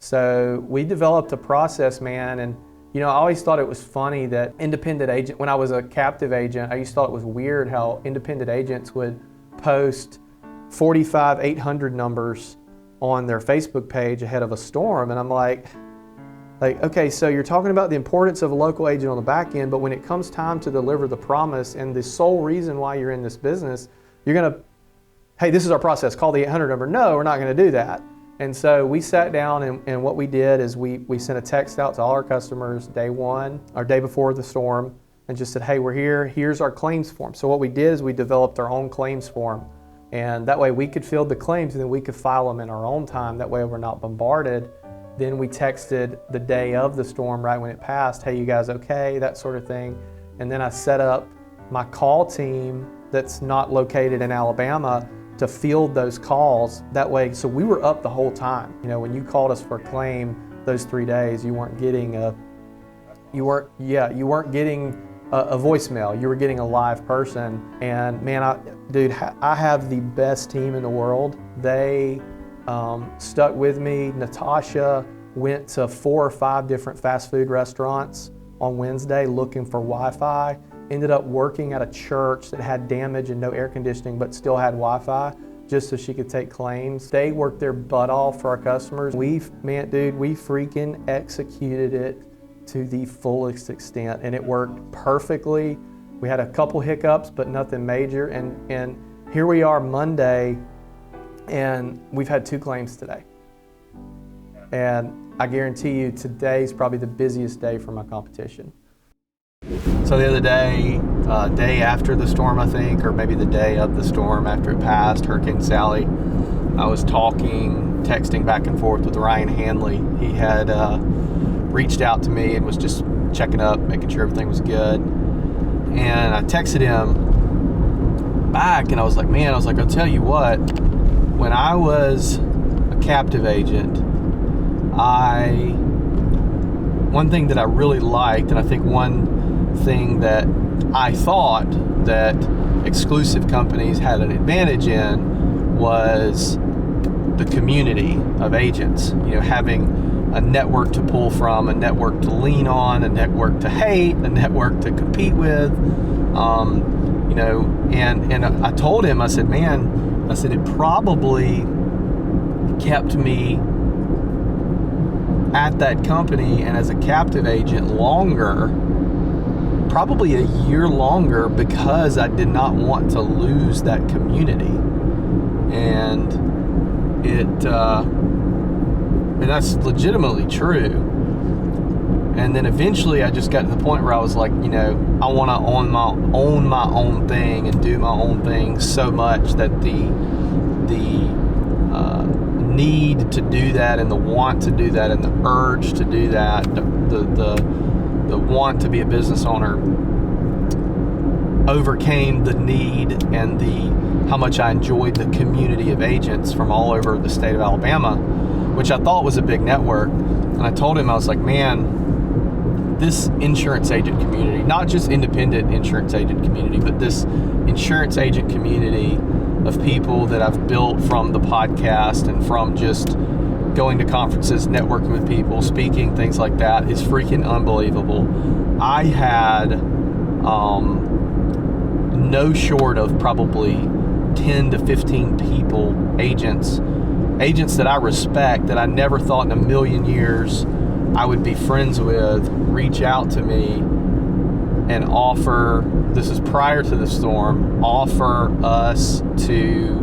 So we developed a process, man, and I always thought it was funny that independent agent, when I was a captive agent, I used to thought it was weird how independent agents would post 45 800 numbers on their Facebook page ahead of a storm. And I'm like, okay, so you're talking about the importance of a local agent on the back end, but when it comes time to deliver the promise and the sole reason why you're in this business, you're gonna, hey, this is our process, call the 800 number. No, we're not gonna do that. And so we sat down and what we did is we sent a text out to all our customers day one or day before the storm and just said, hey, we're here, here's our claims form. So what we did is we developed our own claims form, and that way we could field the claims and then we could file them in our own time. That way we're not bombarded. Then we texted the day of the storm, right when it passed, hey, you guys okay, that sort of thing. And then I set up my call team that's not located in Alabama to field those calls that way. So we were up the whole time. When you called us for a claim those 3 days, you weren't getting a voicemail. You were getting a live person. And man, I have the best team in the world. They stuck with me. Natasha went to 4 or 5 different fast food restaurants on Wednesday looking for Wi-Fi. Ended up working at a church that had damage and no air conditioning, but still had Wi-Fi, just so she could take claims. They worked their butt off for our customers. We freaking executed it to the fullest extent, and it worked perfectly. We had a couple hiccups, but nothing major. And here we are Monday, and we've had 2 claims today. And I guarantee you today's probably the busiest day for my competition. So the other day, day after the storm, I think, or maybe the day of the storm after it passed, Hurricane Sally, I was texting back and forth with Ryan Hanley. He had reached out to me and was just checking up, making sure everything was good. And I texted him back and I was like, I'll tell you what, when I was a captive agent, one thing that I really liked, and I think one thing that I thought that exclusive companies had an advantage in was the community of agents. Having a network to pull from, a network to lean on, a network to hate, a network to compete with. And I told him, I said, it probably kept me at that company and as a captive agent longer, probably a year longer, because I did not want to lose that community. And and that's legitimately true. And then eventually I just got to the point where I was like, I want to own my own thing and do my own thing so much that the need to do that and the want to do that and the urge to do that, the want to be a business owner overcame the need and how much I enjoyed the community of agents from all over the state of Alabama, which I thought was a big network. And I told him, I was like, this insurance agent community, not just independent insurance agent community, but this insurance agent community of people that I've built from the podcast and from just going to conferences, networking with people, speaking, things like that, is freaking unbelievable. I had no short of probably 10 to 15 people, agents that I respect, that I never thought in a million years I would be friends with, reach out to me and offer, this is prior to the storm, offer us to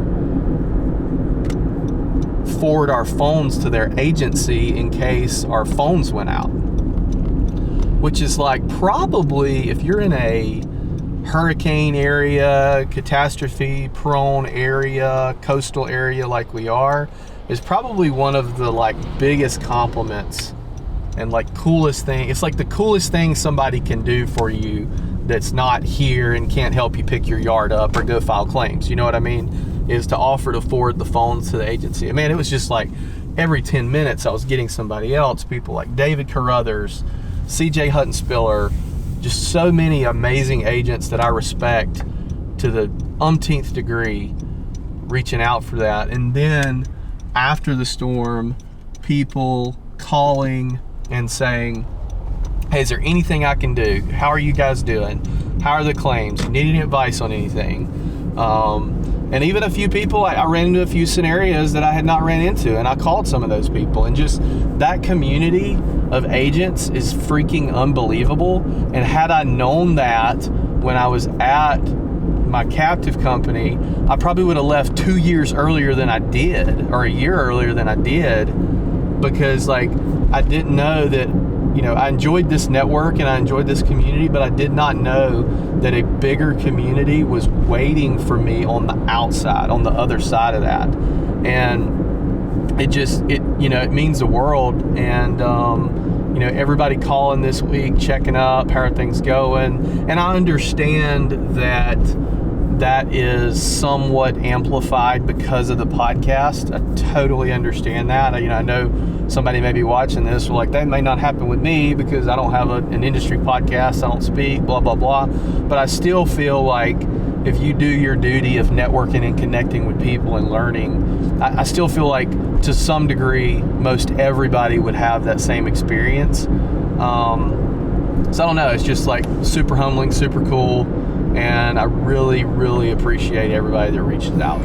forward our phones to their agency in case our phones went out. Which is like, probably if you're in a hurricane area, catastrophe prone area, coastal area like we are, is probably one of the biggest compliments and coolest thing. It's the coolest thing somebody can do for you that's not here and can't help you pick your yard up or go file claims. You know what I mean? Is to offer to forward the phones to the agency. Man, it was just every 10 minutes I was getting somebody else, people like David Carruthers, CJ Hutton-Spiller, just so many amazing agents that I respect to the umpteenth degree, reaching out for that. And then after the storm, people calling and saying, hey, is there anything I can do? How are you guys doing? How are the claims? Need any advice on anything? And even a few people, I ran into a few scenarios that I had not ran into, and I called some of those people. And just that community of agents is freaking unbelievable. And had I known that when I was at my captive company, I probably would have left 2 years earlier than I did, or a year earlier than I did, because like I didn't know that, you know, I enjoyed this network and I enjoyed this community, but I did not know that a bigger community was waiting for me on the outside, on the other side of that. And it means the world. And, everybody calling this week, checking up, how are things going? And I understand that is somewhat amplified because of the podcast. I totally understand that. I know somebody may be watching this, like, that may not happen with me because I don't have an industry podcast, I don't speak, blah, blah, blah. But I still feel like if you do your duty of networking and connecting with people and learning, I still feel like to some degree, most everybody would have that same experience. So I don't know, it's just like super humbling, super cool. And I really, really appreciate everybody that reaches out.